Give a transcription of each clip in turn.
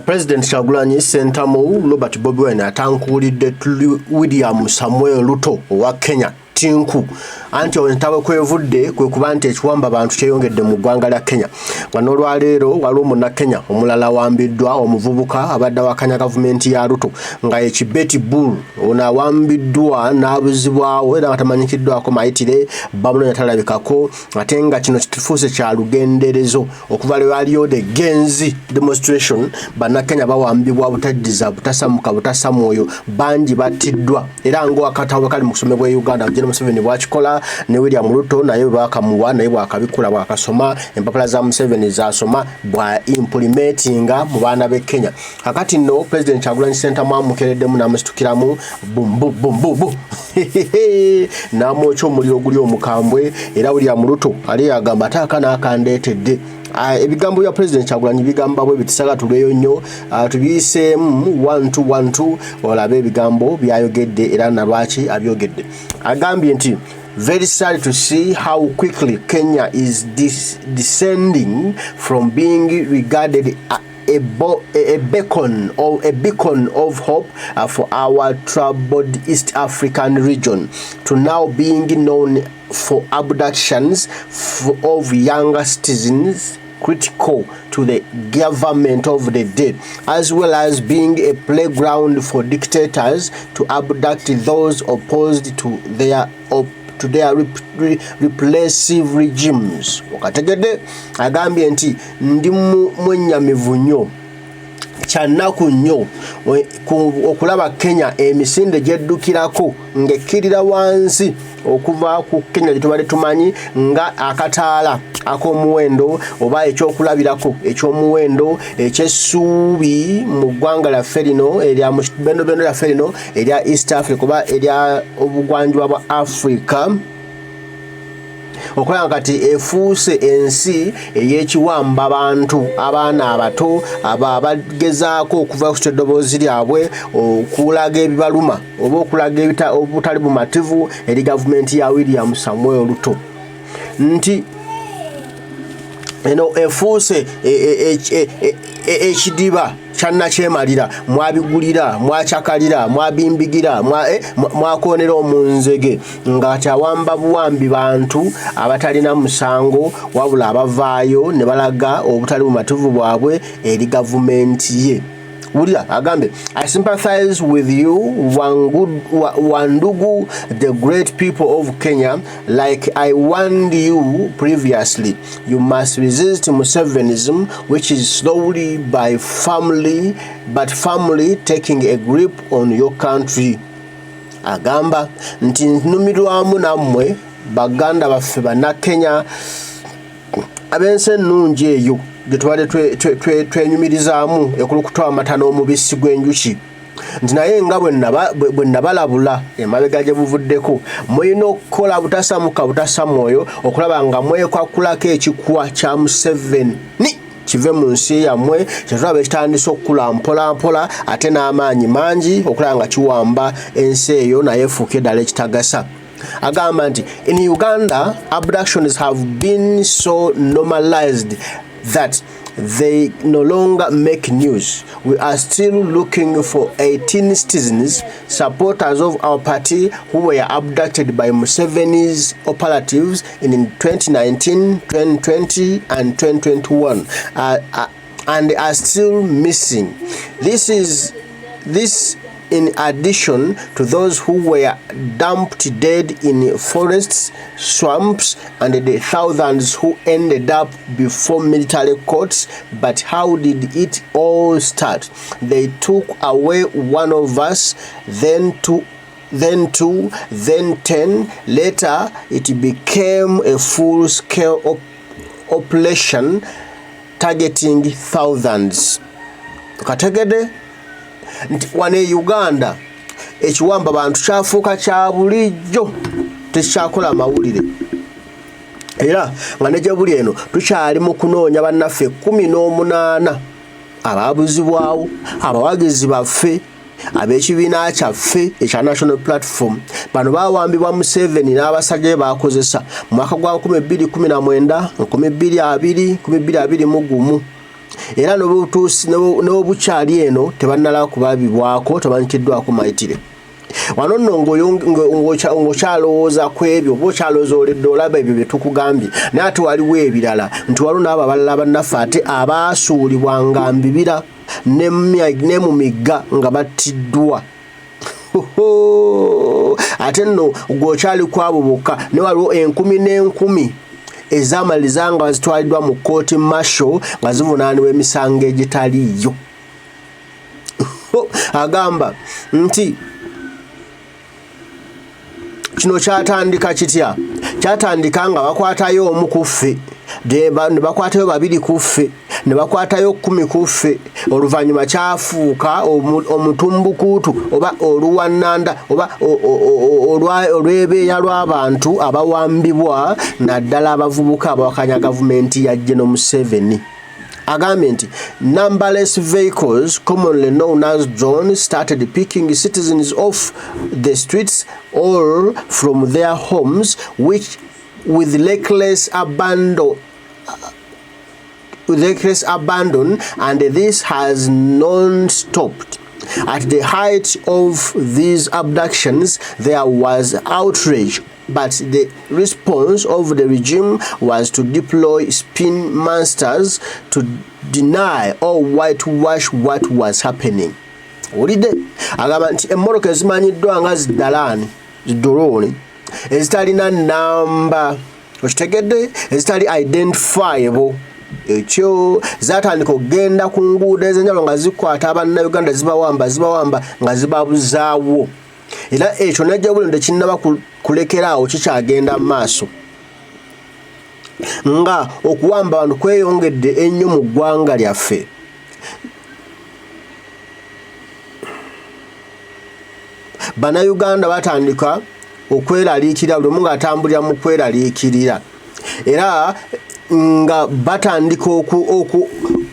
President Kyagulanyi Ssentamu Robert Bobi Wine atankuulidde William Samuel Ruto owa Kenya tinku anti ontawe kwevudde kwe kuba nti Ekiwamba Bantu kyeyongedde mu ggwanga lya Kenya. Wano olwaleero waliwo munnakenya omulala wambiddwa omuvubuka abadde wakanya gavumenti ya Ruto nga ekibeti bull ono awambiddwa n'abuzibwawo era nga tamanyikiddwako mayitire bamunonya talabikako ate nga kino kifuuse kya lugenderezo okuva lwe waliyo the genzi demonstration bannakenya bawambibwa butaddiza butasamuka butasamwoyo bangi battiddwa era ng'akatawe kali mu kusomebwa Uganda Museveni bwakikola ne William Ruto naye bakamuwa naye bwakabikula bwakasoma empapula za Museveni zasoma bwa implementinga mu baana be Kenya. Kakati no President Kyagulanyi Ssentamu amukereddemu n'amusitukiramu bumbu n'amwokya omuliro guli omukambwe era William Ruto ali yagamba ataaka n'akandeetedde. Ebigambo bya President Kyagulanyi bigamba bwe bitisaga tuleyo nnyo tubiyiseemu 1-2-1-2 olabe ebigambo byayogedde era nalwaki abyogedde. Agambye nti very sad to see how quickly Kenya is descending from being regarded a beacon of hope for our troubled East African region to now being known for abductions of younger citizens critical to the government of the day, as well as being a playground for dictators to abduct those opposed to their repressive regimes. Wakategede agambye nti ndi mwenyamivu nnyo kyannaku nnyo okulaba Kenya emisinde gyeddukirako ng'ekkirira wansi okuva ku Kenya gye tubadde tumanyi nga akataala ak'omuwendo oba ekyokulabirako eky'omuwendo eky'essuubi mu ggwanga lyaffe lino erya mu bendobendo lyaffe lino erya East Africa oba erya obugwanjuba bwa Africa okulaba kati efuuse ensi ey'ekiwamba bantu abaana abato abagezaako okuva ku eddoboozi lyabwe okulaga ebibaluma oba okulaga obutali bumativu eri gavumenti ya William Samuel Ruto nti eno efuuse ekidiba kyannakyemalira mwabigulira mwacakalira mwabimbigira mwakonera omunzege nga kyawamba buwambi bantu abatalina musango wabula abavaayo ne balaga obutali bumativu bwabwe eri gavumenti ye. Ulia agambe, I sympathize with you, Wandugu, the great people of Kenya. Like I warned you previously, you must resist Musevenism, which is slowly but firmly taking a grip on your country. Agamba, nti numirwamu nammwe baganda baffe bannakenya abense ennungi eyo getwale twenyumirizaamu ekulukutoa amata n'omubisi gw'enjuki nti naye nga bwe nabalabula emabega gye buvuddeko mulina okukola butasamuka butasamwoyo okulaba nga mwekwakulako ekikwa kya Museveni kive mu nsi yammwe kyetulaba ekitandise okukula mpola ate n'amaanyi mangi okulaba nga kiwamba ensi eyo naye efuuke ddala ekitagasa. Agamba nti in Uganda abductions have been so normalized that they no longer make news. We are still looking for 18 citizens, supporters of our party, who were abducted by Museveni's operatives in 2019, 2020 and 2021 and are still missing. This in addition to those who were dumped dead in forests, swamps, and the thousands who ended up before military courts. But how did it all start? They took away one of us, then two, then 10. Later, it became a full-scale operation targeting thousands. Kategede? Wane Uganda Ekiwamba Bantu kyafuuka kya bulijjo tekyakola mawulire era nga ne gyebuli eno tukyali mu kunoonya bannaffe 18 ababuzibwawo abawagizi baffe ab'ekibiina kyaffe ekya National Platform bano baawambibwa Museveni n'abasajja bakozesa mu mwaka gwa 2019 2020 2021 era n'obukyali eno tebannala kubabibwako tebanyikiddwako mayitire wano nno ng'okyalowooza ku ebyo oba okyalowooza oledde olaba ebyo bye tukugambye naye ate waliwo ebirala nti waliwo n'abo abalala bannaffe ate abaasuulibwanga mbibira ne mu migga nga battiddwa ate nno ng'okyali kwabo bokka ne waliwo 10,000 ez'amaliriza nga zitwaliddwa mu kooti masho nga zivunaanibwa emisango egitaliiyo agamba nti kino kyatandika kitya kyatandika nga bakwatayo omu ku ffe ne bakwatayo 2 ku ffe ne bakwatayo 10 ku ffe oluvannyuma kyafuuka omutumbukuutu oba oluwannanda oba olw'ebeeya lw'abantu abawambibwa naddala abavubuka abawakanya gavumenti ya General Museveni agambye nti numberless vehicles commonly known as drones started picking citizens off the streets or from their homes with reckless abandon, and this has non-stopped. At the height of these abductions, there was outrage, but the response of the regime was to deploy spin monsters to deny or whitewash what was happening. Olide agamba nti emmoloka ezimanyiddwa nga ziddalaani zidoloni ezitalina namba okitegedde ezitali identifiable ekyo zatandika okugenda ku nguudo ez'enjawulo nga zikwata abannayuganda zibawamba nga zibabuzaawo era ekyo najja buli tekinnaba kulekeraawo kikyagenda mu maaso nga okuwamba abantu kweyongedde ennyo mu ggwanga lyaffe bannayuganda batandika okweraliikirira buli omu ng'atambulira mu kweraliikirira era nga batandika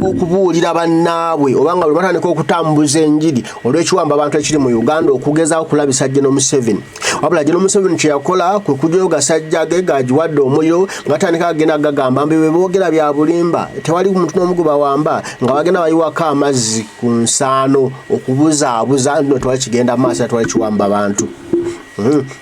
okubuulira bannaabwe oba nga batandika okutambuza enjiri olw'ekiwamba abantu ekiri mu Uganda okugezaako kulabisa General Museveni wabula General Museveni kye yakola kwe kujjayo gasajja ge gagiwadde omuliro nga batandika agenda gagamba mbe boogera bya bulimba tewali muntu n'omu gwe bawamba nga bagenda bayiwako amazzi ku nsaano okubuzaabuza nno tewali kigenda mu maaso tewali kiwamba bantu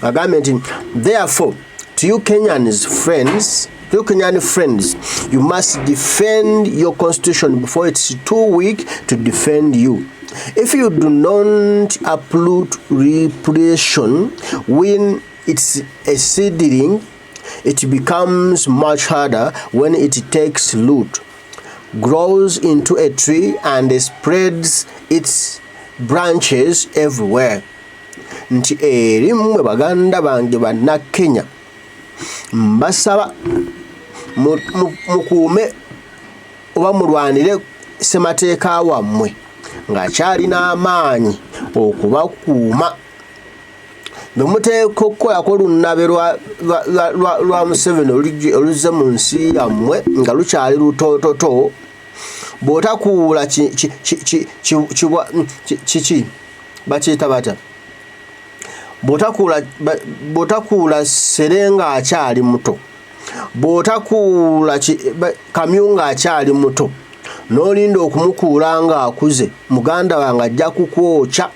agambye nti therefore to you Kenyan friends, you must defend your constitution before it's too weak to defend you. If you do not uproot repression when it's seedling, it becomes much harder when it takes root, grows into a tree, and spreads its branches everywhere. Nti eri mmwe baganda bange banna Kenya mbasaba mukuume oba mulwanire ssemateeka wammwe ng'akyalina amaanyi okubakuuma bwe muteeka okukolako olunabe lwa Museveni oluzze mu nsi yammwe nga lukyali lutoototo bw'otakuula kiki bakiyita bata bw'otakuula serenga akyali muto bw'otakuula kamyu ng'akyali muto n'olinda okumukuula ng'akuze muganda wange ajja kukwokya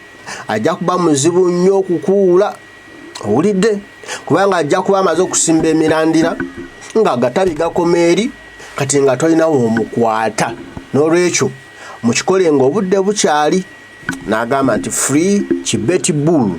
ajja kuba muzibu nnyo okukuula owulidde kubanga ajja kuba amaze okusimba emirandira ng'agatabi gakoma eri kati nga tolinawo omukwata n'olwekyo mukikole ng'obudde bukyali n'agamba nti free Kibeti Bull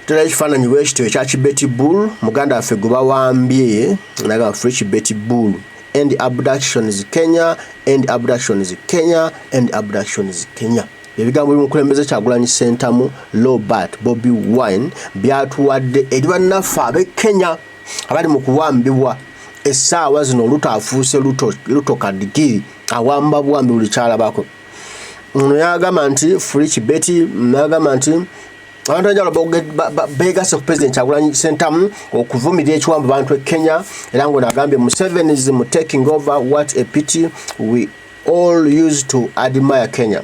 tera ekifaananyi bwekityo ekya Kibeti Bull muganda waffe gwe bawambye n'agamba free Kibeti Bull and abductions Kenya and abductions Kenya and abductions Kenya ebigambo by'omukulembeze Kyagulanyi Ssentamu Robert Bobi Wine byatuwadde eri bannaffe ab'e Kenya abali mu kuwambibwa essaawa zino Ruto afuuse Ruto kadigiri awamba buwambi buli kyalabako ono yagamba nti free Kibeti yagamba nti abantu enjawulo beegasse ku President Kyagulanyi Ssentamu okuvumirira ekiwamba bantu e Kenya era ngo nagambye Museveni is taking over. What a pity, we all used to admire Kenya.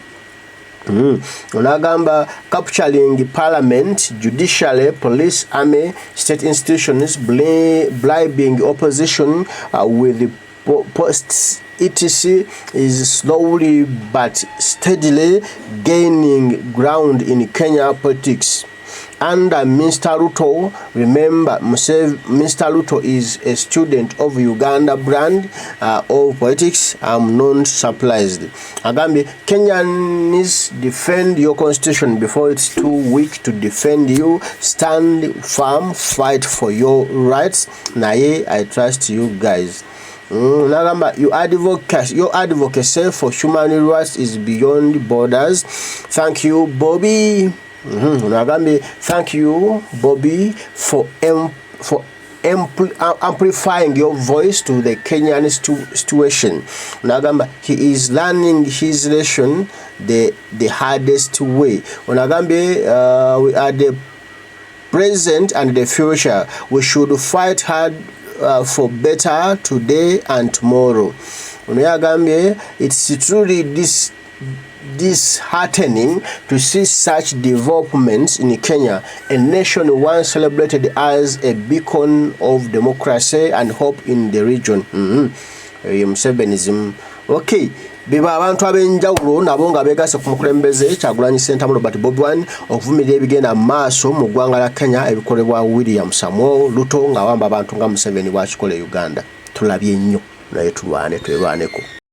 Onagamba capturing parliament, judiciary, police, army, state institutions, bribing opposition with posts etc. is slowly but steadily gaining ground in Kenya politics. Under Mr. Ruto, remember, Mr. Ruto is a student of Uganda brand of politics. I'm not surprised. Agambi, Kenyans, defend your constitution before it's too weak to defend you. Stand firm, fight for your rights. Naye, I trust you guys. Your advocacy for human rights is beyond borders. Thank you, Bobi. Thank you, Bobi, for amplifying your voice to the Kenyan situation. He is learning his lesson the hardest way. We are the present and the future. We should fight hard for better today and tomorrow. It's truly disheartening to see such developments in Kenya, a nation once celebrated as a beacon of democracy and hope in the region. Musevenism. Okay. Biba abantu abenjawulo nabo nga begase ku mukulembeze Kyagulanyi Ssentamu Robert Bobi Wine okuvumirira ebigenda maaso mu ggwanga la Kenya ebikolebwa William Samuel Ruto nga wamba abantu nga Museveni bw'akikola Uganda. Tulabye nnyo naye tulwane twerwaneko.